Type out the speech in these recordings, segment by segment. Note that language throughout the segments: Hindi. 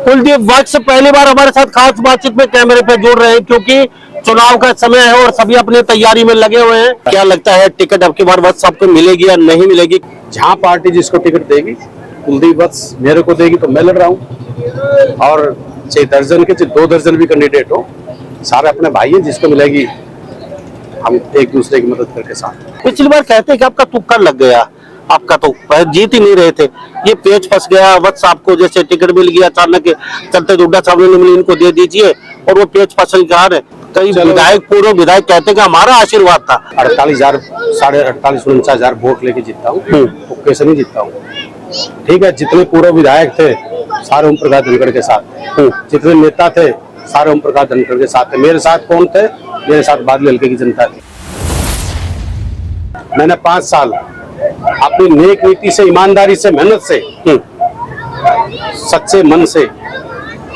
कुलदीप वत्स पहली बार हमारे साथ खास बातचीत में कैमरे पे जुड़ रहे हैं क्योंकि चुनाव का समय है और सभी अपनी तैयारी में लगे हुए हैं। क्या लगता है टिकट अब की बार वत्स आपको मिलेगी या नहीं मिलेगी? जहां पार्टी जिसको टिकट देगी, कुलदीप वत्स मेरे को देगी तो मैं लड़ रहा हूँ। और चाहे दर्जन के चाहे 2 दर्जन भी कैंडिडेट हो, सारे अपने भाई हैं, जिसको मिलेगी हम एक दूसरे की मदद करके साथ। पिछली बार कहते हैं कि आपका तुक्का लग गया, आपका तो जीत ही नहीं रहे थे, ये पेच फंस गया। वत्स आपको जैसे टिकट मिल गया अचानक, चलते हुड्डा साहब ने मिली, इनको दे दीजिए, और वो पेच फसल जा रहे। कई विधायक, पूर्व विधायक कहते हैं कि हमारा आशीर्वाद था। 48,000 साढ़े 48-49,000 वोट लेके जीता हूँ, तो कैसे नहीं जीता हूँ। ठीक है, जितने पूर्व विधायक थे सारे ओम प्रकाश धनखड़ के साथ, जितने नेता थे सारे ओम प्रकाश धनखड़ के साथ थे। मेरे साथ कौन थे? मेरे साथ बादल हल्के की जनता थी। मैंने 5 साल अपनी नेक नीति से, ईमानदारी से, मेहनत से, सच्चे मन से,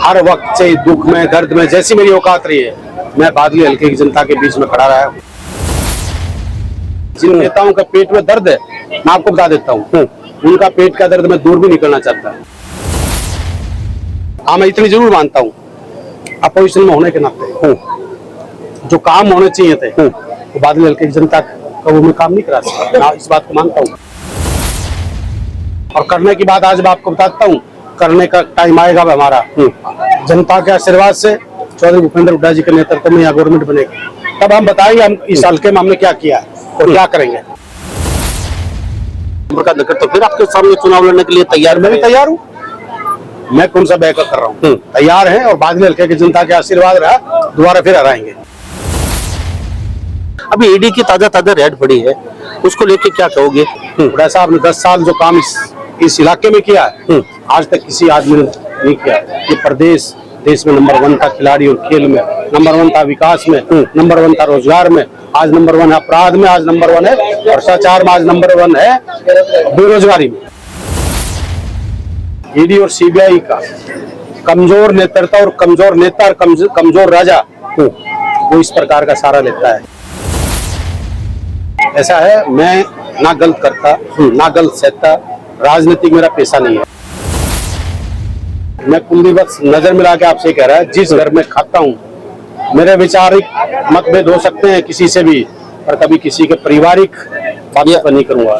हर वक्त से दुख में, दर्द में, जैसी मेरी औकात रही है, मैं बादल हल्के की जनता के बीच में खड़ा रहा हूँ। जिन नेताओं का पेट में दर्द है, मैं आपको बता देता हूँ, उनका पेट का दर्द मैं दूर भी नहीं करना चाहता। हाँ, मैं इतनी जरूर मानता हूँ, अपोजिशन में होने के नाते जो काम होने चाहिए थे वो बादल हल्के की जनता का वो मैं काम नहीं करा सकता। मैं इस बात को मानता हूँ, और करने की बात आज मैं आपको बताता हूँ। करने का टाइम आएगा हमारा, जनता के आशीर्वाद से, चौधरी भूपेंद्र हुड्डा जी के नेतृत्व में यहाँ गवर्नमेंट बनेगी, तब हम बताएंगे हम इस हल्के में हमने क्या किया और क्या करेंगे। तो फिर आपके सामने चुनाव लड़ने के लिए तैयार? मैं भी तैयार हूँ। मैं कौन सा बैकअप कर रहा हूँ, तैयार है, और बादल हल्के की जनता के आशीर्वाद रहा, दोबारा फिर हराएंगे। अभी ईडी की ताजा रेड पड़ी है, उसको लेके क्या कहोगे? हुड्डा साहब ने 10 साल जो काम इस इलाके में किया है, आज तक किसी आदमी ने नहीं किया। ये प्रदेश देश में नंबर 1 था, खिलाड़ी और खेल में नंबर 1 था, विकास में नंबर 1 था, रोजगार में आज नंबर 1 है, अपराध में आज नंबर 1 है, भ्रष्टाचार में आज नंबर 1 है, बेरोजगारी में। ईडी और सीबीआई का कमजोर नेतृत्व और कमजोर नेता और कमजोर राजा वो इस प्रकार का सारा लेता है। ऐसा है, मैं ना गलत करता, ना गलत सहता, राजनीतिक मेरा पेशा नहीं है। मैं कुलदीप वत्स नजर मिला के आपसे कह रहा है, जिस घर में खाता हूँ, मेरे वैचारिक मतभेद हो सकते हैं किसी से भी, पर कभी किसी के पारिवारिक बातों पर नहीं करूंगा।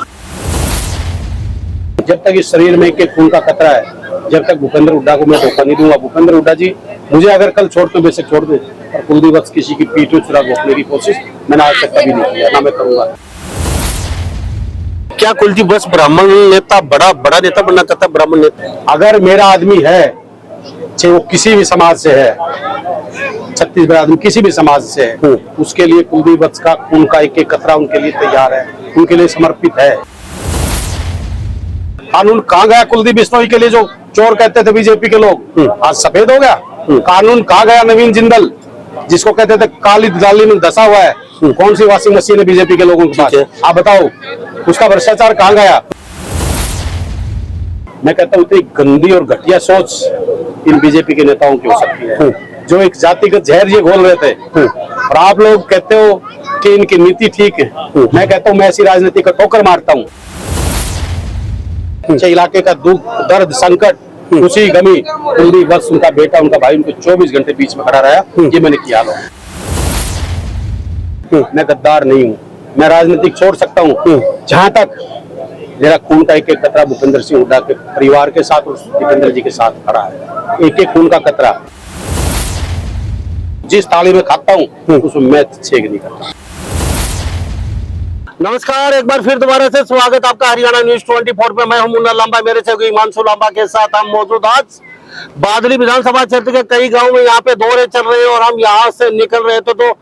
जब तक इस शरीर में एक खून का खतरा है, जब तक भूपेंद्र हुड्डा को मैं धोखा नहीं दूंगा। भूपेंद्र हुड्डा जी मुझे अगर कल छोड़ तो बेशक छोड़ दे, और कुलदीप वत्स किसी की पीठ चुरा घोंपने की कोशिश मैंने आज तक कभी नहीं किया, ना मैं करूंगा। क्या कुलदीप वत्स ब्राह्मण नेता, बड़ा नेता बनना चाहता है? ब्राह्मण नेता अगर मेरा आदमी है, चाहे वो किसी भी समाज से है, छत्तीसगढ़ आदमी किसी भी समाज से है, उसके लिए कुलदीप वत्स का खून का एक एक कतरा उनके लिए तैयार है, उनके लिए समर्पित है। कानून कहाँ गया कुलदीप बिश्नोई के लिए, जो चोर कहते थे बीजेपी के लोग, आज सफेद हो गया। कानून कहाँ गया नवीन जिंदल, जिसको कहते थे काली जाली में धसा हुआ है? कौन सी वॉशिंग मशीन है बीजेपी के लोगों के पास? आप बताओ, उसका भ्रष्टाचार कहाँ गया? मैं कहता हूँ इतनी गंदी और घटिया सोच इन बीजेपी के नेताओं की हो सकती है, जो एक जातिगत जहर ये घोल रहे थे, और आप लोग कहते हो कि इनकी नीति ठीक है। मैं कहता हूँ मैं ऐसी राजनीति का ठोकर मारता हूँ। इलाके का दुख, दर्द, संकट, खुशी, गमी, कुलदीप वत्स, उनका बेटा, उनका भाई, उनको 24 घंटे बीच में खड़ा रहा, ये मैंने किया। मैं गद्दार नहीं हूँ, मैं राजनीतिक छोड़ सकता हूँ जहां तक मेरा खून का एक एक कतरा भूपेंद्र सिंह हुड्डा के परिवार के साथ और दीपेंद्र जी के साथ खड़ा है। एक एक खून का कतरा, जिस थाली में खाता हूँ उसमें मैं छेद नहीं करता। नमस्कार, एक बार फिर दोबारा से स्वागत आपका हरियाणा न्यूज 24 पे। मैं हूं मुन्ना लांबा, मेरे से हिमांशु लांबा के साथ हम मौजूद आज बादली विधानसभा क्षेत्र के कई गांव में यहाँ पे दौरे चल रहे हैं और हम यहाँ से निकल रहे थे तो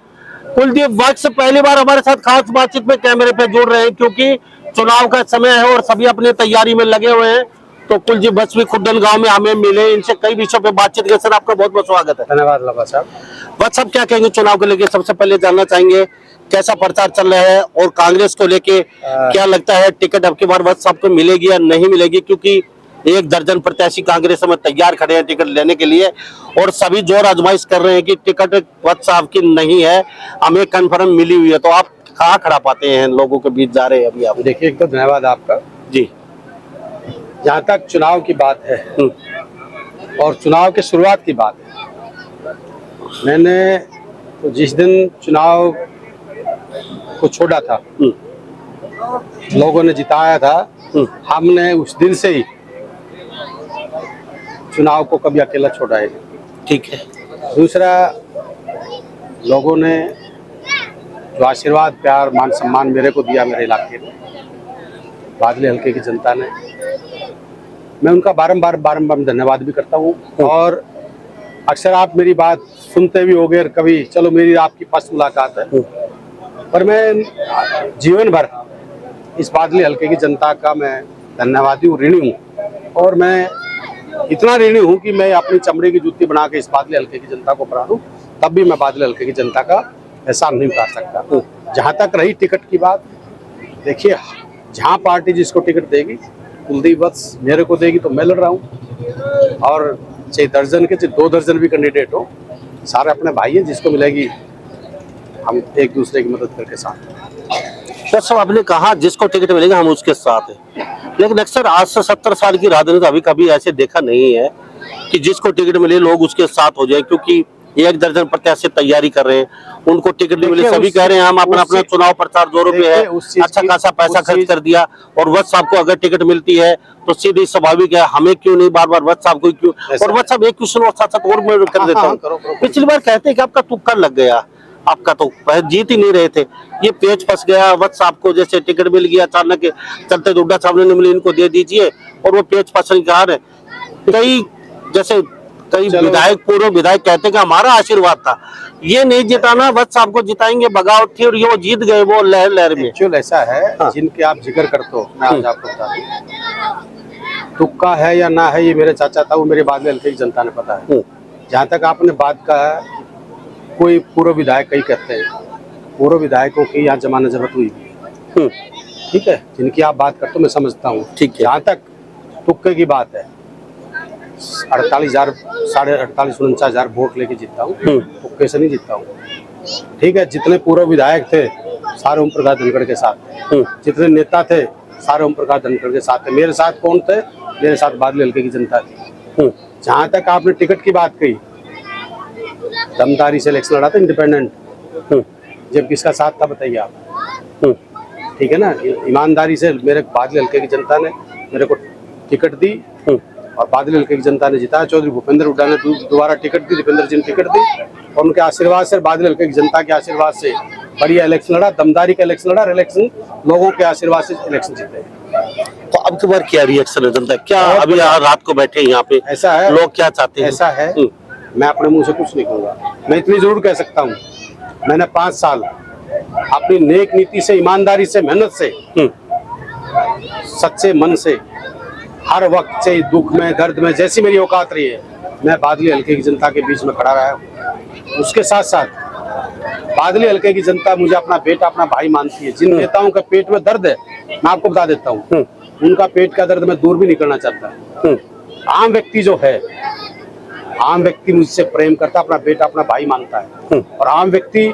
कुलदीप वत्स पहली बार हमारे साथ खास बातचीत में कैमरे पे जुड़ रहे हैं क्योंकि चुनाव का समय है और सभी अपनी तैयारी में लगे हुए हैं। तो कुलदीप वत्स भी खुड्डन गाँव में हमें मिले, इनसे कई विषयों पे बातचीत की। सर, आपका बहुत बहुत स्वागत है। धन्यवाद लांबा साहब। वत्स, आप क्या कहेंगे चुनाव को लेके? सबसे पहले जानना चाहेंगे कैसा प्रचार चल रहा है और कांग्रेस को लेके क्या लगता है टिकट अब की बार वत्स आपको मिलेगी या नहीं मिलेगी? क्योंकि 1 दर्जन प्रत्याशी कांग्रेस में तैयार खड़े हैं टिकट लेने के लिए और सभी जोर आजमाइश कर रहे हैं कि टिकट वत्स साहब की नहीं है, हमें कन्फर्म मिली हुई है। तो आप कहाँ खड़ा पाते हैं लोगों के बीच जा रहे हैं अभी आप? देखिए, एक तो धन्यवाद आपका जी। जहाँ तक चुनाव की बात है, और चुनाव के शुरुआत की बात है। मैंने तो जिस दिन चुनाव को छोड़ा था, लोगों ने जिताया था, हमने उस दिन से ही चुनाव को कभी अकेला छोड़ा है। ठीक है। दूसरा, लोगों ने जो आशीर्वाद, प्यार, मान सम्मान मेरे को दिया मेरे इलाके में, बादली हल्के की जनता ने, मैं उनका बारंबार धन्यवाद भी करता हूँ। और अक्सर आप मेरी बात सुनते भी होंगे, और कभी चलो मेरी आपकी फर्स्ट मुलाकात है, पर मैं जीवन भर इस बादली हल्के की जनता का मैं धन्यवादी हूँ, ऋणी हूँ। और मैं इतना ऋणी हूँ कि मैं अपनी चमड़ी की जूती बना के इस बादली हल्के की जनता को पढ़ा दूँ, तब भी मैं बादली हल्के की जनता का एहसान नहीं उतार सकता। जहाँ तक रही टिकट की बात, देखिए, जहाँ पार्टी जिसको टिकट देगी, कुलदीप वत्स मेरे को देगी तो मैं लड़ रहा हूँ। और चाहे दर्जन के, चाहे 2 दर्जन भी कैंडिडेट हो, सारे अपने भाई हैं, जिसको मिलेगी हम एक दूसरे की मदद करके साथ। सर, सब आपने कहा जिसको टिकट मिलेगा हम उसके साथ हैं, लेकिन अक्सर आज से 70 साल की राजनीति अभी कभी ऐसे देखा नहीं है कि जिसको टिकट मिले लोग उसके साथ हो जाए, क्योंकि 1 दर्जन प्रत्याशी तैयारी कर रहे हैं, उनको टिकट नहीं मिले, सभी कह रहे हैं हम अपना चुनाव प्रचार जोरों पे है, अच्छा खासा पैसा खर्च कर दिया, और वत्स साहब को अगर टिकट मिलती है तो सीधी स्वाभाविक है, हमें क्यों नहीं, बार बार वत्स साहब को क्यों। और वत्स साहब एक क्वेश्चन और साथ और मैं कर देता हूँ, पिछली बार कहते हैं कि आपका तुक्का लग गया, आपका तो जीत ही नहीं रहे थे, ये पेच फंस गया, वत्स साहब को जैसे टिकट मिल गया अचानक चलते, हुड्डा साहब ने नहीं मिली, इनको दे दीजिए, और वो पेच फंसने का है। कई विधायक, पूर्व विधायक कहते कि हमारा आशीर्वाद था, ये नहीं जिताना, वत्स साहब को जिताएंगे, बगावत थी और ये वो जीत गए, वो लहर लहर में। एक्चुअल ऐसा है, जिनके आप जिक्र करते हो, मैं आज आपको बता दूं, तुक्का है या ना है, ये मेरे चाचा था, वो मेरे बादली हल्के की जनता ने पता है। जहाँ तक आपने बात कहा, कोई पूर्व विधायक कई कहते हैं, पूर्व विधायकों की यहाँ जमानत जब्त हुई है, ठीक है, जिनकी आप बात करते हो मैं समझता हूँ। जहाँ तक तुक्के की बात है, 48,000 48,000 49,000 वोट लेके जीता हूँ, तुक्के से नहीं जीता हूँ, ठीक है। जितने पूर्व विधायक थे सारे ओम प्रकाश धनखड़ के साथ थे, जितने नेता थे सारे ओम प्रकाश धनखड़ के साथ थे। मेरे साथ कौन थे? मेरे साथ बादली हल्के की जनता थी। जहाँ तक आपने टिकट की बात कही, दमदारी से इलेक्शन लड़ा था, इंडिपेंडेंट, जब किसका साथ था बताइए आप, ठीक है ना। ईमानदारी से मेरे बादली हल्के की जनता ने मेरे को टिकट दी, और बादली हल्के की जनता ने जिताया। चौधरी भूपेंद्र हुड्डा ने दोबारा टिकट दी, दीपेंद्र जी ने टिकट दी, और उनके आशीर्वाद से, बादली हल्के की जनता के आशीर्वाद से बढ़िया इलेक्शन लड़ा, दमदारी का इलेक्शन लड़ा, इलेक्शन लोगों के आशीर्वाद से इलेक्शन जीते। तो अब की बार क्या रिएक्शन है जनता, क्या अभी रात को बैठे यहाँ पे, ऐसा है, लोग क्या चाहते हैं? ऐसा है, मैं अपने मुंह से कुछ नहीं कहूँगा, मैं इतनी जरूर कह सकता हूँ, मैंने 5 साल अपनी नेक नीति से, ईमानदारी से, मेहनत से, सच्चे मन से, हर वक्त से दुख में, दर्द में, जैसी मेरी औकात रही है, मैं बादली हल्के की जनता के बीच में खड़ा रहा हूँ। उसके साथ साथ बादली हल्के की जनता मुझे अपना बेटा, अपना भाई मानती है। जिन नेताओं का पेट में दर्द है, मैं आपको बता देता हूँ, उनका पेट का दर्द मैं दूर भी नहीं करना चाहता। आम व्यक्ति जो है, आम व्यक्ति मुझसे प्रेम करता, अपना बेटा, अपना भाई मानता है, और आम व्यक्ति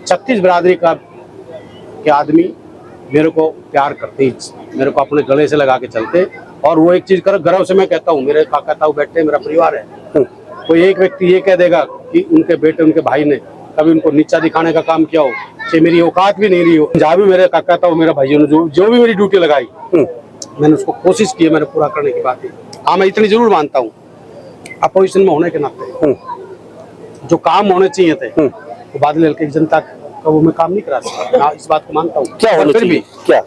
36 बिरादरी का के आदमी मेरे को प्यार करते, मेरे को अपने गले से लगा के चलते। और वो एक चीज कर गर्व से मैं कहता हूँ, मेरे काका ताऊ बैठे, मेरा परिवार है। कोई एक व्यक्ति ये कह देगा कि उनके बेटे, उनके भाई ने कभी उनको नीचा दिखाने का काम किया हो, चाहे मेरी औकात भी नहीं रही हो, जहाँ भी मेरे काका ताऊ, मेरे भाइयों ने जो भी मेरी ड्यूटी लगाई, मैंने उसको कोशिश की है, मैंने पूरा करने की बात है। हाँ, मैं इतनी जरूर मानता हूँ, अपोजिशन में होने के नाते जो काम होने चाहिए थे, वो बादली हल्के की जनता का वो मैं काम नहीं करा सकता, इस बात को मानता हूँ। क्या होना चाहिए? क्या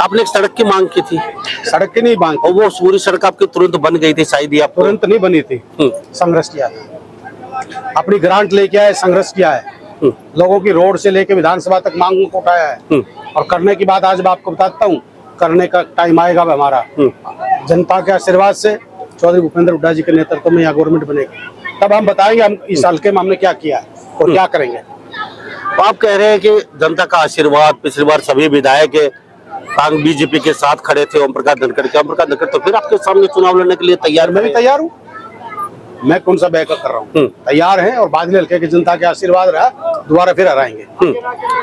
आपने एक सड़क की मांग की थी? सड़क की नहीं मांग, और वो पूरी सड़क आपकी तुरंत बन गई थी शायद? या तुरंत नहीं बनी थी, संघर्ष किया था, अपनी ग्रांट लेके आए, संघर्ष किया है, लोगों की रोड से लेके विधानसभा तक मांग को उठाया है, और करने की बात आज मैं आपको बताता हूँ, करने का टाइम आएगा हमारा। जनता के आशीर्वाद से, चौधरी भूपेंद्र हुड्डा जी के नेतृत्व में यहाँ गवर्नमेंट बनेगी, तब हम बताएंगे हम इस हल्के में हमने क्या किया है और क्या करेंगे। तो आप कह रहे हैं कि जनता का आशीर्वाद, पिछली बार सभी विधायक बीजेपी के साथ खड़े थे, ओम प्रकाश धनखड़ के, ओम प्रकाश धनखड़ तो फिर आपके सामने चुनाव लड़ने के लिए तैयार? मैं भी तैयार हूँ, मैं कौन सा बैकअप कर रहा हूँ, तैयार है, और बादली हल्के के जनता के आशीर्वाद रहा, दोबारा फिर हराएंगे।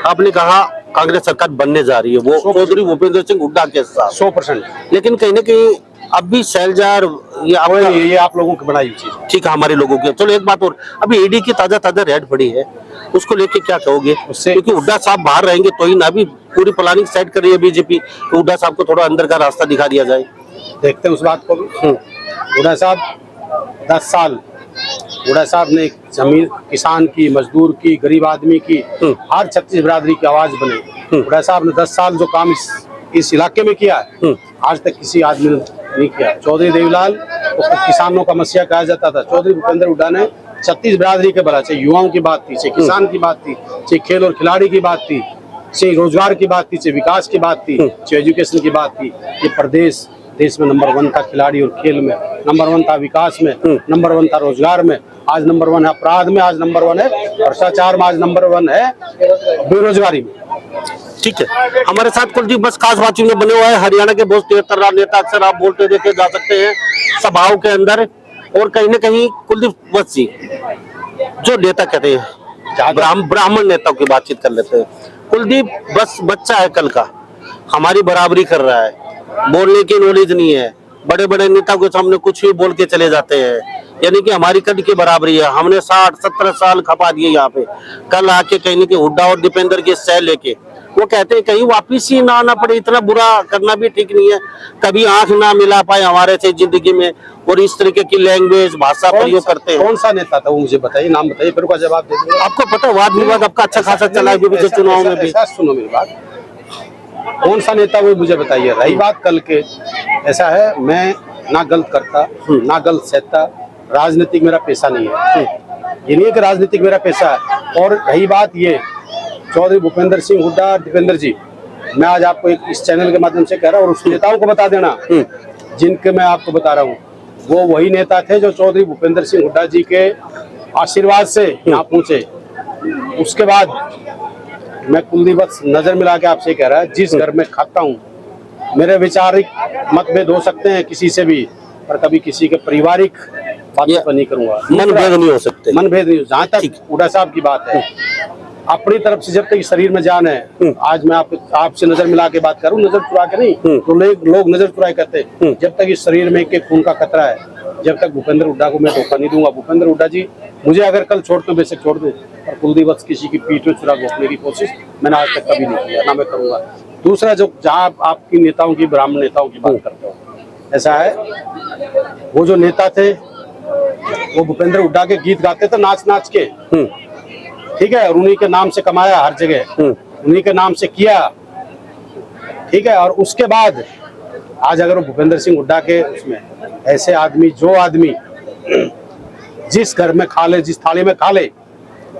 आपने कहा कांग्रेस सरकार बनने जा रही है, वो चौधरी भूपेंद्र सिंह हुड्डा के साथ 100%, लेकिन कहीं ना कहीं अभी शैलजार ये आपका ये आप लोगों की बनाई हुई चीज है। ठीक है, हमारे लोगों की। चलो एक बात और, अभी ईडी की ताजा ताजा रेड पड़ी है, उसको लेके क्या कहोगे? उससे- क्योंकि हुड्डा साहब बाहर रहेंगे तो ही ना, अभी पूरी प्लानिंग सेट कर रही है बीजेपी, तो हुड्डा साहब को थोड़ा अंदर का रास्ता दिखा दिया जाए। देखते हैं उस बात को भी। हुड्डा साहब 10 साल हुड्डा साहब ने जमीन किसान की, मजदूर की, गरीब आदमी की, हर छत्तीस बिरादरी की आवाज बने। हुड्डा साहब ने 10 साल जो काम इस इलाके में किया है, आज तक किसी आदमी ने नहीं किया। चौधरी देवीलाल उसको किसानों का मसीहा कहा जाता था। चौधरी भूपेंद्र हुड्डा ने छत्तीस बिरादरी के भला, चाहे युवाओं की बात थी, चाहे किसान की बात थी, चाहे खेल और खिलाड़ी की बात थी, चाहे रोजगार की बात थी, चाहे विकास की बात थी, चाहे एजुकेशन की बात थी, ये प्रदेश देश में नंबर 1 था खिलाड़ी और खेल में, नंबर 1 था विकास में, नंबर 1 था रोजगार में, आज नंबर 1 है अपराध में, आज नंबर 1 है भ्रष्टाचार में, आज नंबर 1 है बेरोजगारी में। ठीक है, हमारे साथ कुलदीप बस खास बातचीत में बने हुए हैं। हरियाणा के बहुत तेज-तर्रार नेता अक्सर आप बोलते देखे जा सकते हैं सभाओं के अंदर, और कहीं न कहीं कुलदीप बस जी जो नेता कहते हैं, ब्राह्मण नेताओं की बातचीत कर लेते हैं। कुलदीप बस बच्चा है कल का, हमारी बराबरी कर रहा है, बोलने की नॉलेज नहीं है, बड़े बड़े नेताओं के सामने कुछ भी बोल के चले जाते हैं, यानी कि हमारी कद की बराबरी है। हमने 60-70 साल खपा दिए यहाँ पे, कल आके कहीं कि हुड्डा और दीपेंद्र की सह लेके वो कहते हैं कहीं वापिस ही ना आना पड़े, इतना बुरा करना भी ठीक नहीं है। कभी आंख ना मिला पाए हमारे से जिंदगी में, और इस तरीके की लैंग्वेज भाषा प्रयोग करते हैं। कौन सा नेता था वो मुझे बताइए, नाम बताइए, फिर उसका जवाब दे दूंगा। आपको पता है वाद विवाद आपका अच्छा खासा चला है विभिन्न चुनाव में भी। सुनो मेरी बात, कौन सा नेता वो मुझे बताइए। रही बात कल के, ऐसा है मैं ना गलत करता ना गलत सहता, राजनीतिक मेरा पेशा नहीं है। ये नहीं है कि राजनीतिक मेरा पेशा है। और रही बात ये चौधरी भूपेंद्र सिंह हुड्डा, दीपेंद्र जी, मैं आज आपको इस चैनल के माध्यम से कह रहा हूँ, और उस नेताओं को बता देना जिनके मैं आपको बता रहा हूँ, वो वही नेता थे जो चौधरी भूपेंद्र सिंह हुड्डा जी के आशीर्वाद से यहाँ पहुंचे। उसके बाद मैं कुलदीप बस नजर मिला के आपसे कह रहा है, जिस घर में खाता हूँ, मेरे वैचारिक मतभेद हो सकते हैं किसी से भी, पर कभी किसी के पारिवारिक बातों पर नहीं करूंगा। मनभेद नहीं हो सकते, मनभेद नहीं। जहाँ तक हुड्डा साहब की बात है, अपनी तरफ से जब तक शरीर में जान है, आज मैं आपसे नजर मिला के बात करूं, नजर चुरा के नहीं, तो लोग नजर चुराए करते हैं। जब तक इस शरीर में एक खून का खतरा है, जब तक भूपेंद्र हुड्डा को मैं धोखा नहीं दूंगा। भूपेंद्र हुड्डा जी मुझे अगर कल छोड़ तो बेशक छोड़ दे, पर कुलदीप बस किसी की पीठ में चुरा घोंपने की कोशिश मैंने आज तक कभी नहीं किया, ना मैं करूंगा। दूसरा, जो जहाँ आपकी नेताओं की, ब्राह्मण नेताओं की बात करते हो, ऐसा है वो जो नेता थे वो भूपेंद्र हुड्डा के गीत गाते थे नाच नाच के, ठीक है, और उन्हीं के नाम से कमाया हर जगह, उन्हीं के नाम से किया, ठीक है। और उसके बाद आज अगर वो भूपेंद्र सिंह हुड्डा के उसमें ऐसे आदमी, जो आदमी जिस घर में खा ले, जिस थाली में खा ले,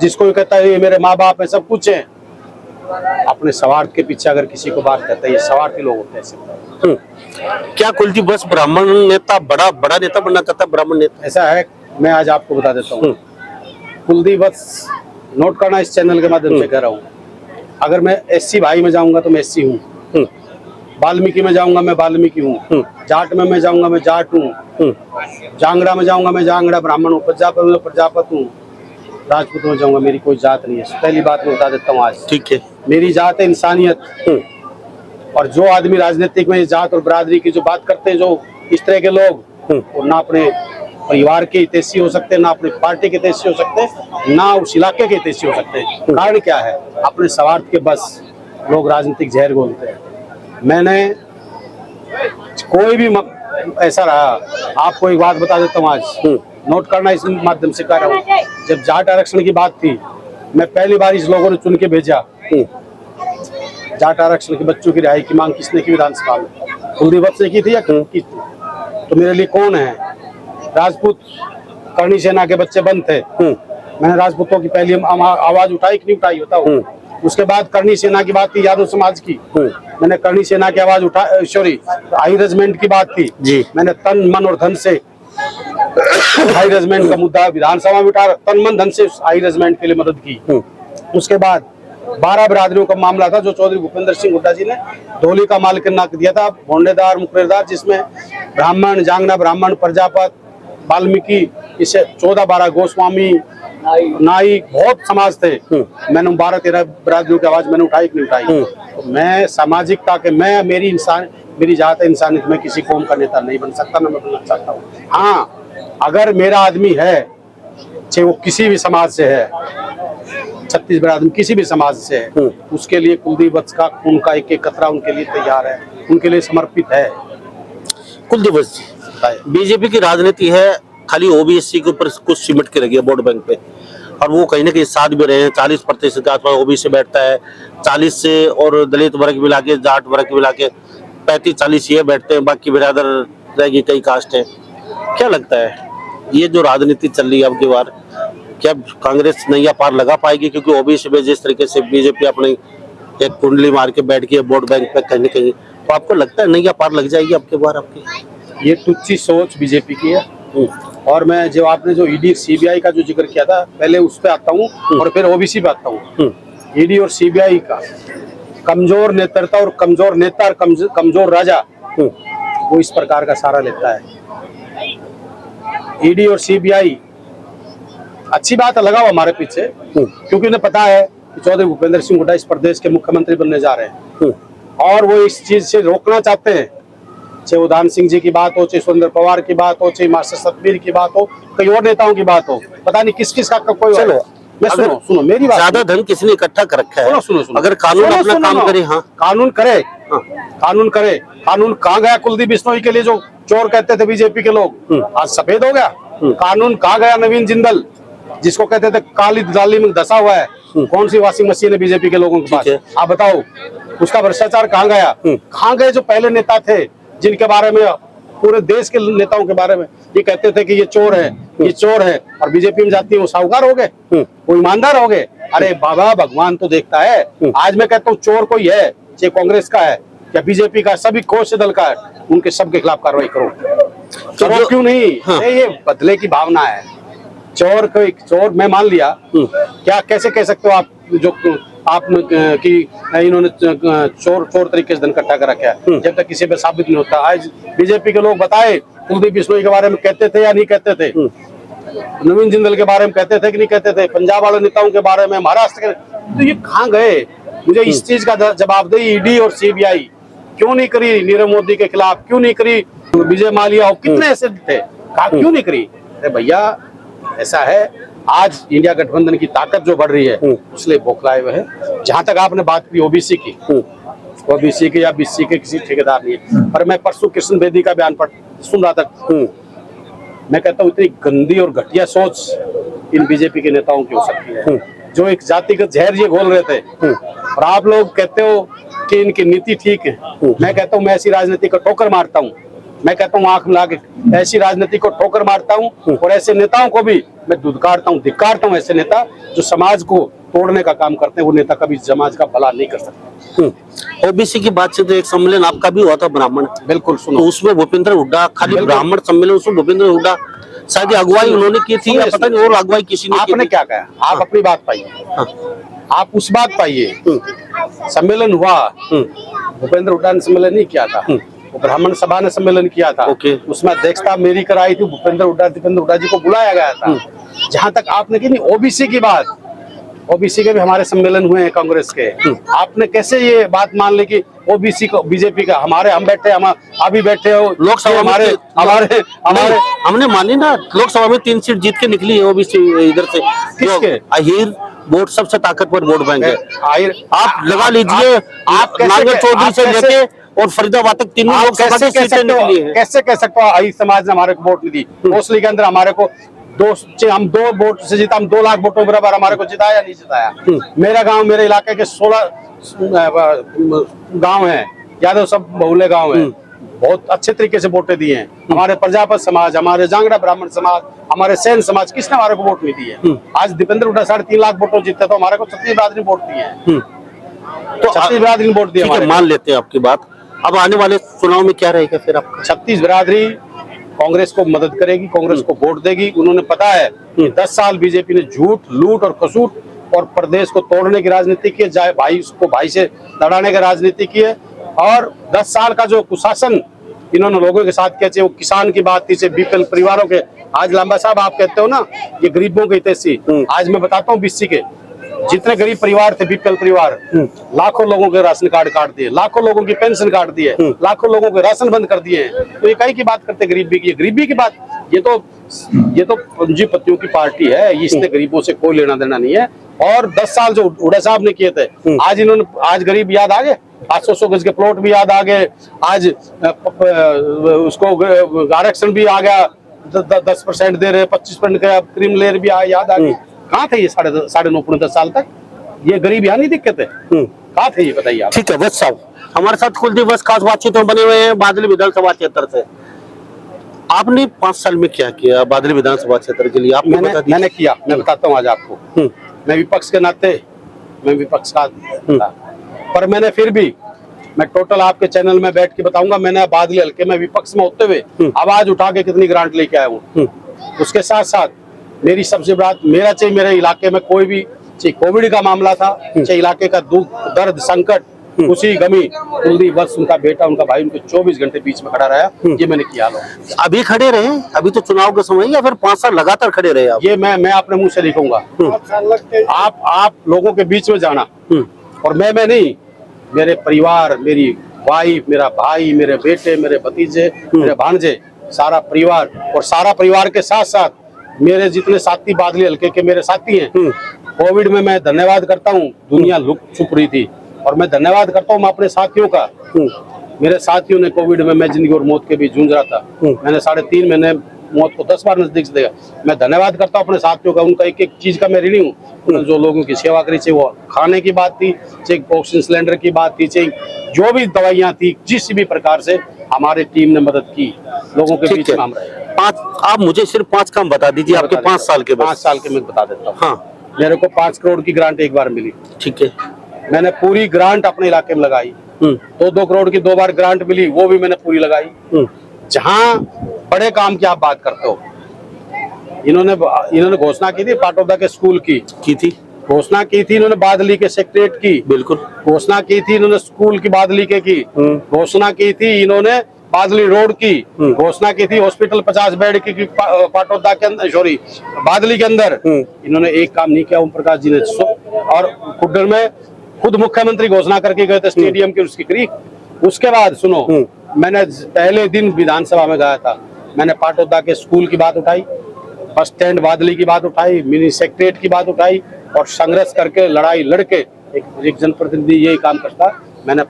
जिसको ये कहता है ये मेरे माँ बाप है, सब कुछ है, अपने स्वार्थ के पीछे अगर किसी को बात करता है, ये स्वार्थी लोग होते हैं ऐसे। क्या कुलदीप बस ब्राह्मण नेता बड़ा नेता बनना चाहता है? ब्राह्मण नेता ऐसा है, मैं आज आपको बता देता हूँ, कुलदीप बस नोट करना, इस चैनल के माध्यम से कह रहा हूँ, अगर मैं एससी भाई में जाऊंगा तो मैं एससी हूँ, वाल्मीकि में जाऊंगा मैं वाल्मीकि हूँ, जाट में मैं जाऊंगा मैं जाट हूँ, जांगड़ा में जाऊंगा मैं जांगड़ा ब्राह्मण हूँ, प्रजापत में प्रजापत हूँ, राजपूत में जाऊंगा मेरी कोई जात नहीं है। पहली बात मैं बता देता हूँ आज, ठीक है, मेरी जात है इंसानियत। और जो आदमी राजनीतिक में जात और बरादरी की जो बात करते हैं, जो इस तरह के लोग, वो ना अपने परिवार के हितैषी हो सकते हैं, ना अपनी पार्टी के हितैषी हो सकते हैं, ना उस इलाके के हितैषी हो सकते हैं। कारण क्या है? अपने स्वार्थ के बस लोग राजनीतिक जहर घोलते हैं। मैंने कोई भी ऐसा रहा, आपको एक बात बता देता हूँ आज, नोट करना, इस माध्यम से कह रहा हूँ, जब जाट आरक्षण की बात थी, मैं पहली बार इस लोगों ने चुन के भेजा। जाट आरक्षण के बच्चों की रिहाई की मांग किसने की विधानसभा में? कुलदीप बस ने की थी या की थी? तो मेरे लिए कौन है? राजपूत करणी सेना के बच्चे बंद थे, मैंने राजपूतों की पहली आवाज उठाई कि नहीं उठाई, बताओ। उसके बाद करणी सेना की बात थी, यादव समाज की, मैंने करणी सेना की आवाज उठा, सॉरी हाई रेजिमेंट की बात थी जी, मैंने तन मन और धन से हाई रेजिमेंट का मुद्दा विधानसभा में उठा, तन मन धन से हाई रेजिमेंट के लिए मदद की। उसके बाद 12 बिरादरियों का मामला था जो चौधरी भूपेंद्र सिंह हुड्डा जी ने धोली का मालिकाना दिया था, भोंडेदार मुकरेदार, जिसमें ब्राह्मण, जांगना ब्राह्मण, प्रजापत, वाल्मीकि, इसे 14-12 गोस्वामी, नाई, बहुत समाज थे। मैंने 12-13 बिरादरियों की आवाज मैंने उठाई कि नहीं उठाई? तो मैं सामाजिकता के, मैं मेरी इंसान, मेरी जात इंसानियत में किसी कौम का नेता नहीं बन सकता, मैं बनना चाहता हूँ। हाँ, अगर मेरा आदमी है, चाहे वो किसी भी समाज से है, छत्तीसगढ़ आदमी किसी भी समाज से है, उसके लिए कुलदीप वत्स का खून का एक एक कतरा उनके लिए तैयार है, उनके लिए समर्पित है। कुलदीप वत्स जी, बीजेपी की राजनीति है खाली ओबीसी के ऊपर कुछ सिमट के रखी है वोट बैंक पे, और वो कहीं ना कहीं साथ भी रहे हैं। 40% के आसपास ओबीसी बैठता है, 40 से और दलित वर्ग मिला के, जाट वर्ग मिला के 35-40 ये बैठते हैं, बाकी बिरादर रहेगी, कई कास्ट है। क्या लगता है ये जो राजनीति चल रही है अब की बार, क्या कांग्रेस नैया पार लगा पाएगी? क्योंकि ओबीसी में जिस तरीके से बीजेपी अपनी एक कुंडली मार के बैठ गई है वोट बैंक पे कहीं ना कहीं, तो आपको लगता है नैया पार लग जाएगी अब की बार आपकी? ये तुच्छी सोच बीजेपी की है। और मैं जो आपने जो ईडी सीबीआई का जो जिक्र किया था, पहले उस पे आता हूँ और फिर ओबीसी पे आता हूँ। ईडी और सीबीआई का कमजोर नेतृत्व और कमजोर नेता और कमजोर राजा, वो इस प्रकार का सारा लेता है। ईडी और सीबीआई अच्छी बात है, लगा हुआ हमारे पीछे, क्योंकि उन्हें पता है कि चौधरी भूपेंद्र सिंह हुड्डा इस प्रदेश के मुख्यमंत्री बनने जा रहे हैं, और वो इस चीज से रोकना चाहते हैं। चाहे उदान सिंह जी की बात हो, चाहे सुरेंद्र पवार की बात हो, चाहे मास्टर सतबीर की बात हो, कई और नेताओं की बात हो, पता नहीं किस किस का कोई। चलो मैं सुनो मेरी बात, ज्यादा धन किसने इकट्ठा कर रखा है? सुनो अगर कानून अपना काम करे। हाँ, कानून करे, कानून करे। कानून कहाँ गया कुलदीप बिश्नोई के लिए जो चोर कहते थे बीजेपी के लोग, आज सफेद हो गया। कानून कहाँ गया नवीन जिंदल, जिसको कहते थे काली दाली में धसा हुआ है? कौन सी वॉशिंग मशीन है बीजेपी के लोगों के पास? आप बताओ, उसका भ्रष्टाचार कहाँ गया? कहाँ गए जो पहले नेता थे, जिनके बारे में पूरे देश के नेताओं के बारे में ये कहते थे कि ये चोर है, ये चोर है, और बीजेपी में जाती है वो साहूकार हो गए, वो ईमानदार हो गए? अरे बाबा, भगवान तो देखता है। आज मैं कहता हूँ चोर कोई है, चाहे कांग्रेस का है या बीजेपी का, सभी कोष दल का है, उनके सबके खिलाफ कार्रवाई करो। चोर क्यों नहीं? ये बदले की भावना है। चोर को एक चोर मैं मान लिया, क्या कैसे कह सकते हो आप जो आपने कि इन्होंने चोर तरीके से धन इकट्ठा कर रखा है, जब तक किसी पे साबित नहीं होता। आज बीजेपी के लोग बताए कुलदीप बिश्नोई के बारे में कहते थे या नहीं कहते थे? नवीन जिंदल के बारे में कहते थे कि नहीं कहते थे? पंजाब वाले नेताओं के बारे में, महाराष्ट्र के, तो ये कहाँ गए? मुझे इस चीज का जवाब दे। ईडी और सीबीआई क्यों नहीं करी नीरव मोदी के खिलाफ? क्यों नहीं करी विजय माल्या? कितने ऐसे थे, क्यों नहीं करी? अरे भैया, ऐसा है, आज इंडिया गठबंधन की ताकत जो बढ़ रही है, उसलिए बौखलाए हुए है। जहां तक आपने बात की ओबीसी की, ओबीसी के या बीसी के किसी ठेकेदार नहीं है, पर मैं परसों कृष्ण बेदी का बयान सुन रहा था। मैं कहता हूँ इतनी गंदी और घटिया सोच इन बीजेपी के नेताओं की हो सकती है, जो एक जातिगत जहर ये घोल रहे थे, और आप लोग कहते हो कि इनकी नीति ठीक है। मैं कहता हूँ मैं ऐसी राजनीति को ठोकर मारता हूँ। मैं कहता हूँ आंख मिला के ऐसी राजनीति को ठोकर मारता हूँ, और ऐसे नेताओं को भी मैं दुदकारता हूँ, धिक्कारता हूँ। ऐसे नेता जो समाज को तोड़ने का काम करते हैं, वो नेता कभी समाज का भला नहीं कर सकते। ओबीसी की बात से तो एक सम्मेलन आपका भी हुआ था ब्राह्मण, बिल्कुल सुनो, तो उसमें भूपेंद्र हुड्डा, खाली ब्राह्मण सम्मेलन, उसमें भूपेंद्र हुड्डा शायद अगुवाई उन्होंने की थी, या पता नहीं और अगुवाई किसी ने। आपने क्या कहा? आप अपनी बात पाइए, आप उस बात पाइए। सम्मेलन हुआ, भूपेंद्र हुड्डा ने सम्मेलन नहीं किया था, वो ब्राह्मण सभा ने सम्मेलन किया था। उसमें अध्यक्षता मेरी कराई थी, भूपेंद्र हुड्डा जी को बुलाया गया था। जहां तक आपने की नहीं ओबीसी की बात, ओबीसी के भी हमारे सम्मेलन हुए हैं कांग्रेस के। आपने कैसे ये बात मान ली कि ओबीसी को बीजेपी का, हमारे हम बैठे, हम अभी बैठे हो लोकसभा, हमारे हमने मानी ना, लोकसभा में 3 सीट जीत के निकली है ओबीसी इधर से। किसके? अहीर वोट सबसे ताकतवर वोट बैंक है। आप लगा लीजिए, आप नागर चौधरी से लेके और फरीदाबाद तक तीनों लोकसभा की सीटें निकली है। कैसे कह सकते हो अहीर समाज ने हमारे को वोट नहीं दी? कोसली के अंदर हमारे को हम 2 वोट से जीता, हम 2 लाख वोटों बराबर हमारे को जिताया या नहीं जिताया? मेरा गांव, मेरे इलाके के 16 गांव हैं, यादव सब बहुले गांव हैं, बहुत अच्छे तरीके से वोटें दी हैं। हमारे प्रजापत समाज, हमारे जांगड़ा ब्राह्मण समाज, हमारे सेन समाज, किसने हमारे को वोट नहीं दी है? आज दीपेंद्र हुड्डा 3.5 लाख वोटों जीते, तो हमारे को छत्तीस बिरादरी वोट दी है। तो छत्तीस बिरादरी वोट दिए, मान लेते हैं आपकी बात। अब आने वाले चुनाव में क्या रहेगा फिर आपका? छत्तीस बिरादरी कांग्रेस को मदद करेगी, कांग्रेस को वोट देगी। उन्होंने पता है कि 10 साल बीजेपी ने झूठ, लूट और खसूट और प्रदेश को तोड़ने की राजनीति की है, भाई उसको भाई से लड़ाने की राजनीति की है। और 10 साल का जो कुशासन इन्होंने लोगों के साथ किया, वो किसान की बात थी, से बीपीएल परिवारों के। आज लांबा साहब आप कहते हो ना ये गरीबों के हितैषी, आज मैं बताता हूँ बीसी के जितने गरीब परिवार थे, बीपीएल परिवार, लाखों लोगों के राशन कार्ड काट दिए, लाखों लोगों की पेंशन काट दिए, लाखों लोगों के राशन बंद कर दिए हैं। तो इकाई की बात करते गरीबी की बात। ये तो पूंजीपतियों की पार्टी है, इसने गरीबों से कोई लेना देना नहीं है। और 10 साल जो हुड्डा साहब ने किए थे, आज गरीब याद आ गए, 800 गज के प्लॉट भी याद आ गए, आज उसको आरक्षण भी आ गया, 10% दे रहे, 25% का क्रीम लेयर भी याद आ गई। कहाँ थे ये 9.5 साल तक? ये गरीब यहाँ नहीं दिखते थे, कहाँ थे ये बताइए आप। ठीक है वत्स साहब, हमारे साथ कुलदीप वत्स खास बातचीत में बने हुए हैं बादली विधानसभा क्षेत्र से। आपने 5 साल में क्या किया बादली विधानसभा क्षेत्र के लिए? आप मैंने किया, मैं बताता हूँ आज आपको। मैं विपक्ष के नाते, मैं विपक्ष का था, पर मैंने फिर भी, मैं टोटल आपके चैनल में बैठ के बताऊंगा, मैंने बादली हल्के में विपक्ष में होते हुए आवाज उठा के कितनी ग्रांट लेके आया हूँ। उसके साथ साथ मेरी सबसे बात, मेरे इलाके में कोई भी, चाहे कोविड का मामला था, चाहे इलाके का दुख दर्द संकट, उसी गमी, कुलदीप वत्स उनका बेटा, उनका भाई, उनके 24 घंटे बीच में खड़ा रहा। ये मैंने किया। अभी खड़े रहे, अभी तो चुनाव का समय, या फिर 5 साल लगातार खड़े रहे आप? ये मैं अपने मुंह से लिखूंगा। आप लोगों के बीच में जाना, और मैं नहीं, मेरे परिवार, मेरी वाइफ, मेरा भाई, मेरे बेटे, मेरे भतीजे, मेरे भांजे, सारा परिवार, और सारा परिवार के साथ साथ मेरे जितने साथी बादली हल्के के मेरे साथी हैं। कोविड में मैं धन्यवाद करता हूँ, दुनिया लुक छुप रही थी, और मैं धन्यवाद करता हूँ अपने साथियों का। मेरे साथियों ने कोविड में, मैं जिंदगी और मौत के बीच जूझ रहा था, मैंने 3.5 महीने मौत को 10 बार नजदीक से देखा। मैं धन्यवाद करता हूँ अपने साथियों का, उनका एक एक चीज का मैं ऋणी हूँ। जो लोगों की सेवा करी, चाहे वो खाने की बात थी, चाहे ऑक्सीजन सिलेंडर की बात थी, चाहे जो भी दवाइयाँ थी, जिस भी प्रकार से हमारी टीम ने मदद की, लोगों के बीच में हम रहे। आप मुझे सिर्फ 5 काम बता दीजिए आपके 5 साल के। 5 साल के मैं बता देता हूँ। हाँ, मेरे को 5 करोड़ की ग्रांट एक बार मिली। ठीक है, मैंने पूरी ग्रांट अपने इलाके में लगाई। 2 करोड़ की 2 बार ग्रांट मिली, वो भी मैंने पूरी लगाई। जहां बड़े काम की आप बात करते हो, इन्होंने घोषणा की थी पाटौदा के स्कूल की थी, घोषणा की थी इन्होंने बादली के सेक्रेटरीट की, बिल्कुल घोषणा की थी इन्होंने स्कूल की बादली के की, घोषणा की थी इन्होंने बादली रोड की, घोषणा की थी हॉस्पिटल 50 बेड की पाटौदा के अंदर, सॉरी बादली के अंदर। इन्होंने एक काम नहीं किया ओम प्रकाश जी ने। और खुड्डर में खुद मुख्यमंत्री घोषणा करके गए थे स्टेडियम की, उसकी करी। उसके बाद सुनो, मैंने पहले दिन विधानसभा में गया था, मैंने पाटौदा के स्कूल की बात उठाई, बस स्टैंड बादली की बात उठाई, मिनी सेक्रेटरीट की बात उठाई, और संघर्ष करके लड़ाई लड़के एक जनप्रतिनिधि यही काम करता। मैंने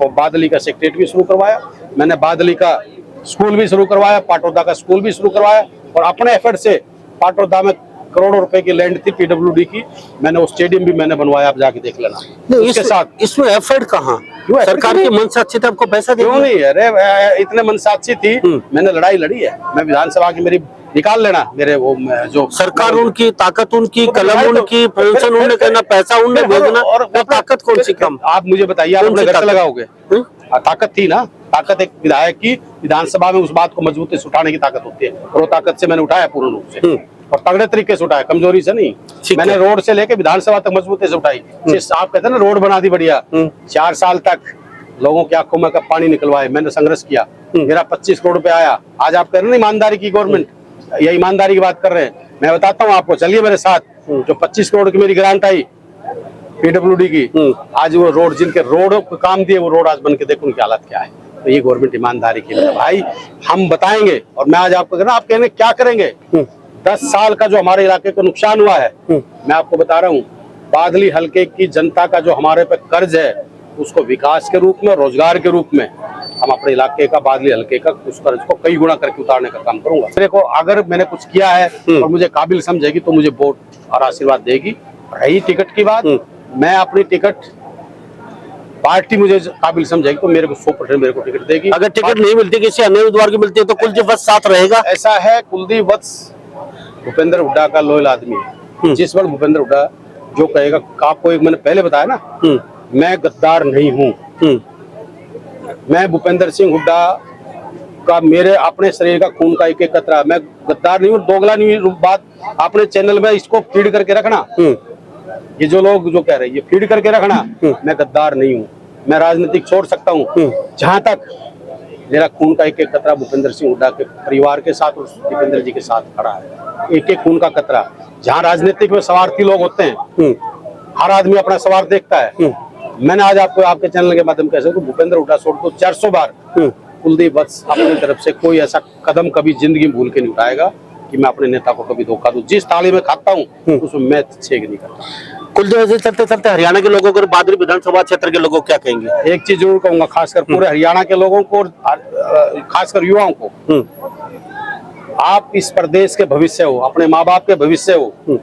बादली का सेक्रेटरीट भी शुरू करवाया, मैंने बादली का स्कूल भी शुरू करवाया, पाटौदा का स्कूल भी शुरू करवाया, और अपने एफर्ट से पाटौदा में करोड़ों रुपए की लैंड थी पीडब्ल्यूडी की, मैंने वो स्टेडियम भी मैंने बनवाया, आप जाके देख लेना। इसके साथ इसमें एफर्ट कहाँ, सरकार की मनसा अच्छी थी, आपको पैसा क्यों नहीं? अरे इतने मनसा अच्छी थी, मैंने लड़ाई लड़ी है। मैं विधानसभा की, मेरी निकाल लेना, मेरे वो जो सरकार, उनकी ताकत, उनकी कलम, उनकी पेंशन, उन्हें करना, पैसा उन्हें भेजना, और ताकत कौन सी कम? आप मुझे बताइए, आप अपने घर से लगाओगे? ताकत थी ना, ताकत एक विधायक की विधानसभा में उस बात को मजबूती से उठाने की ताकत होती है, और वो ताकत से मैंने उठाया पूर्ण रूप से, और तगड़े तरीके से उठाया, कमजोरी से नहीं। मैंने रोड से लेके विधानसभा तक मजबूती से उठाई। आप कहते हैं ना रोड बना दी बढ़िया, 4 साल तक लोगों की आंखों में पानी निकलवाए, मैंने संघर्ष किया, मेरा 25 करोड़ रुपए आया। आज आप कह रहे हैं ना ईमानदारी की गवर्नमेंट, ये ईमानदारी की बात कर रहे हैं, मैं बताता हूँ आपको, चलिए मेरे साथ। जो 25 करोड़ की मेरी ग्रांट आई पीडब्ल्यूडी की, आज वो रोड, जिनके रोड को काम दिए, वो रोड आज बन के देखो उनकी हालत क्या है। तो ये गवर्नमेंट ईमानदारी की है भाई, हम बताएंगे। और मैं आज आपको कहना, आप कहने क्या करेंगे? 10 साल का जो हमारे इलाके को नुकसान हुआ है, मैं आपको बता रहा हूँ, बादली हल्के की जनता का जो हमारे पे कर्ज है, उसको विकास के रूप में, रोजगार के रूप में, हम अपने इलाके का, बादली हल्के का, उस कर्ज को कई गुना करके उतारने का काम करूंगा। मेरे को अगर मैंने कुछ किया है और मुझे काबिल समझेगी तो मुझे वोट और आशीर्वाद देगी। रही टिकट की बात, मैं अपनी टिकट, पार्टी मुझे काबिल समझेगी तो मेरे को 100% मेरे को टिकट देगी। अगर टिकट नहीं मिलती, किसी अन्य उम्मीदवार की मिलती है, तो कुलदीप वत्स साथ रहेगा। ऐसा है, कुलदीप वत्स भूपेंद्र हुड्डा का लॉयल आदमी है। जिस वक्त भूपेंद्र हुड्डा जो कहेगा, आपको एक मैंने पहले बताया ना, मैं गद्दार नहीं हूँ। मैं भूपेंद्र सिंह हुड्डा का, मेरे अपने शरीर का खून का एक एक कतरा, मैं गद्दार नहीं हूँ, दोगला नहीं हूँ। बात अपने चैनल में इसको फीड करके रखना, ये जो लोग जो कह रहे हैं, ये फीड करके रखना। मैं गद्दार नहीं हूँ, मैं राजनीतिक छोड़ सकता हूँ। जहां तक मेरा खून का एक एक कतरा भूपेंद्र सिंह हुड्डा के परिवार के साथ और दीपेंद्र जी के साथ खड़ा है, एक एक खून का कतरा। जहाँ राजनीतिक में स्वार्थी लोग होते हैं, हर आदमी अपना स्वार्थ देखता है। मैंने आज आपको आपके चैनल के माध्यम कैसे भूपेंद्र हुड्डा सोड को 400 बार कुलदीप वत्स अपनी तरफ से कोई ऐसा कदम कभी जिंदगी में भूल के नहीं उठाएगा कि मैं अपने नेता को कभी धोखा दूं। जिस थाली में खाता हूं उसमें मैं छेद नहीं करता। कुलदीप वैसे चलते चलते हरियाणा के लोगों को, बादली विधानसभा क्षेत्र के लोगों को क्या कहेंगे? एक चीज जरूर कहूंगा, खासकर पूरे हरियाणा के लोगों को और खासकर युवाओं को, आप इस प्रदेश के भविष्य हो, अपने माँ बाप के भविष्य हो।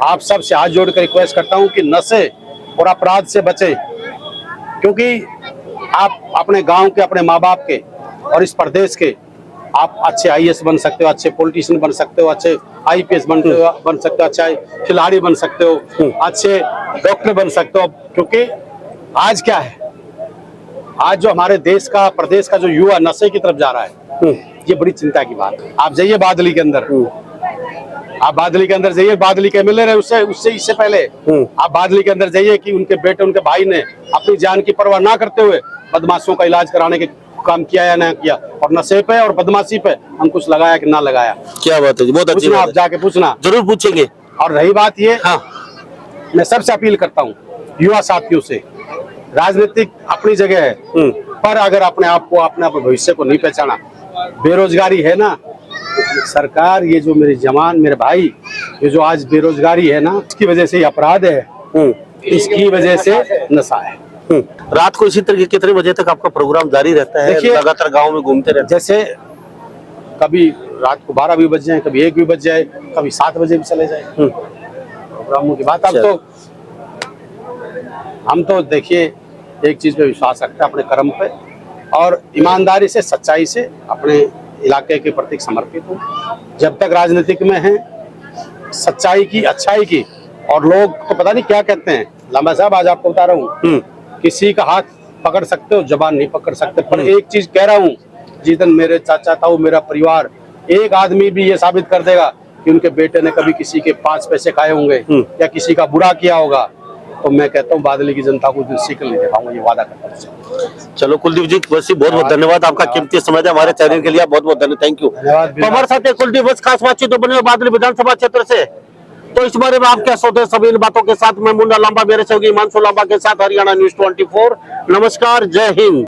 आप सबसे हाथ जोड़कर रिक्वेस्ट करता हूं कि नशे और अपराध से बचे, क्योंकि आप अपने गांव के, अपने माँ बाप के और इस प्रदेश के आप अच्छे आईएएस बन सकते हो, अच्छे पॉलिटिशियन बन सकते हो, अच्छे आईपीएस बन सकते हो, अच्छे खिलाड़ी बन सकते हो, अच्छे डॉक्टर बन सकते हो। क्योंकि आज क्या है, आज जो हमारे देश का, प्रदेश का जो युवा नशे की तरफ जा रहा है, ये बड़ी चिंता की बात है। आप जाइए बादली के अंदर, आप बादली के अंदर जाइए, बादली के मिले रहे उससे इससे पहले आप बादली के अंदर जाइए कि उनके बेटे, उनके भाई ने अपनी जान की परवाह ना करते हुए बदमाशों का इलाज कराने के काम किया या ना किया, और नशे पे और बदमाशी पे अंकुश लगाया कि ना लगाया। क्या बात है, बहुत अच्छी पूछना, बात आप है। जाके पूछना, जरूर पूछेंगे। और रही बात ये, हाँ, मैं सबसे अपील करता हूँ युवा साथियों से, राजनीतिक अपनी जगह है, पर अगर अपने आप को, अपने भविष्य को नहीं पहचाना, बेरोजगारी है ना, सरकार ये जो मेरे जवान, मेरे भाई, ये जो आज बेरोजगारी है ना, इसकी वजह से अपराध है, इसकी वजह से नशा है। रात को इसी तरह कितने बजे तक आपका प्रोग्राम जारी रहता है? देखिए, लगातार गांव में घूमते रहते हैं? जैसे कभी रात को 12 भी बज जाए, कभी 1 भी बज जाए, कभी 7 बजे भी चले जाए प्रोग्रामों की बात। अब तो हम तो देखिए एक चीज पे विश्वास रखते हैं, अपने कर्म पे, और ईमानदारी से, सच्चाई से अपने इलाके के प्रति समर्पित हूँ। जब तक राजनीतिक में है, सच्चाई की, अच्छाई की, और लोग तो पता नहीं क्या कहते हैं। लांबा साहब, आज आपको बता रहा हूँ, किसी का हाथ पकड़ सकते हो, जबान नहीं पकड़ सकते, पर एक चीज कह रहा हूँ, जिस दिन मेरे चाचा, ताऊ, मेरा परिवार, एक आदमी भी ये साबित कर देगा कि उनके बेटे ने कभी किसी के 5 पैसे खाए होंगे या किसी का बुरा किया होगा, तो मैं कहता हूँ बादली की जनता को शिकल नहीं दिखाऊंगा, ये वादा करता हूँ। चलो कुलदीप जी, वैसे बहुत बहुत धन्यवाद, आपका कीमती समय है हमारे चैनल के लिए, बहुत बहुत धन्यवाद, थैंक यू। तो हमारे साथ एक कुलदीप बस खास बातचीत तो बने बादली विधानसभा क्षेत्र से। तो इस बारे में आप क्या सोचते हैं? सभी इन बातों के साथ मैं मुन्ना लांबा, मेरे सहयोगी हिमांशु लांबा के साथ हरियाणा न्यूज़ 24। नमस्कार, जय हिंद।